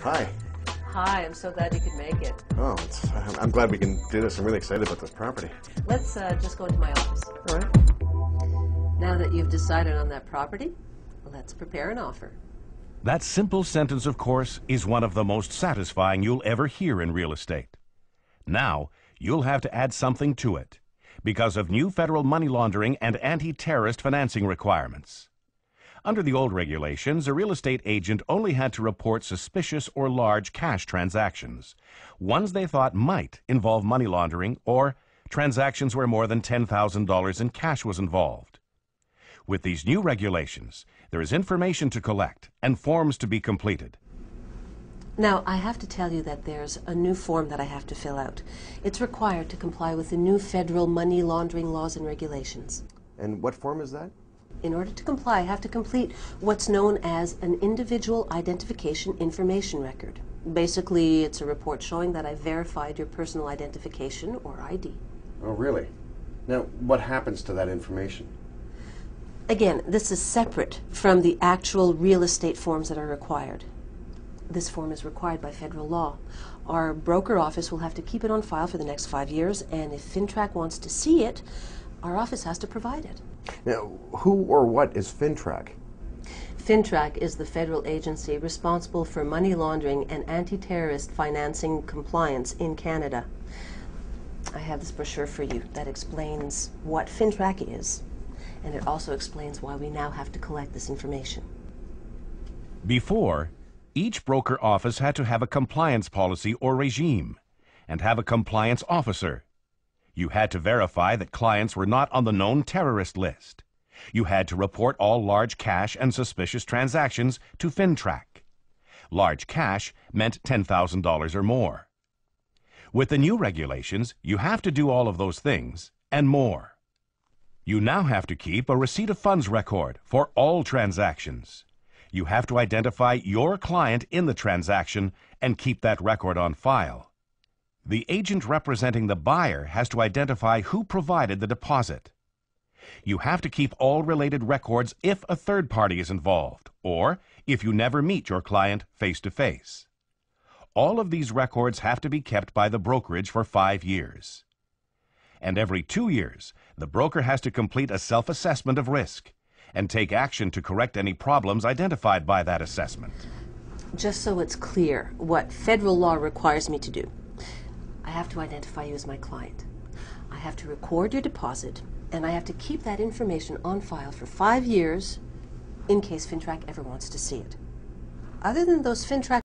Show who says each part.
Speaker 1: Hi.
Speaker 2: Hi, I'm so glad you could make it.
Speaker 1: Oh, I'm glad we can do this. I'm really excited about this property.
Speaker 2: Let's just go into my office.
Speaker 1: All right.
Speaker 2: Now that you've decided on that property, let's prepare an offer.
Speaker 3: That simple sentence, of course, is one of the most satisfying you'll ever hear in real estate. Now, you'll have to add something to it because of new federal money laundering and anti-terrorist financing requirements. Under the old regulations, a real estate agent only had to report suspicious or large cash transactions, ones they thought might involve money laundering or transactions where more than $10,000 in cash was involved. With these new regulations, there is information to collect and forms to be completed.
Speaker 2: Now, I have to tell you that there's a new form that I have to fill out. It's required to comply with the new federal money laundering laws and regulations.
Speaker 1: And what form is that?
Speaker 2: In order to comply, I have to complete what's known as an individual identification information record. Basically, it's a report showing that I verified your personal identification or ID.
Speaker 1: Oh, really? Now, what happens to that information?
Speaker 2: Again, this is separate from the actual real estate forms that are required. This form is required by federal law. Our broker office will have to keep it on file for the next 5 years, and if FINTRAC wants to see it, our office has to provide it.
Speaker 1: Now, who or what is FINTRAC?
Speaker 2: FINTRAC is the federal agency responsible for money laundering and anti-terrorist financing compliance in Canada. I have this brochure for you that explains what FINTRAC is, and it also explains why we now have to collect this information.
Speaker 3: Before, each broker office had to have a compliance policy or regime and have a compliance officer. You had to verify that clients were not on the known terrorist list. You had to report all large cash and suspicious transactions to FINTRAC. Large cash meant $10,000 or more. With the new regulations, you have to do all of those things and more. You now have to keep a receipt of funds record for all transactions. You have to identify your client in the transaction and keep that record on file. The agent representing the buyer has to identify who provided the deposit. You have to keep all related records if a third party is involved, or if you never meet your client face-to-face. All of these records have to be kept by the brokerage for 5 years. And every 2 years, the broker has to complete a self-assessment of risk and take action to correct any problems identified by that assessment.
Speaker 2: Just so it's clear what federal law requires me to do, I have to identify you as my client. I have to record your deposit, and I have to keep that information on file for 5 years in case FINTRAC ever wants to see it. Other than those FINTRAC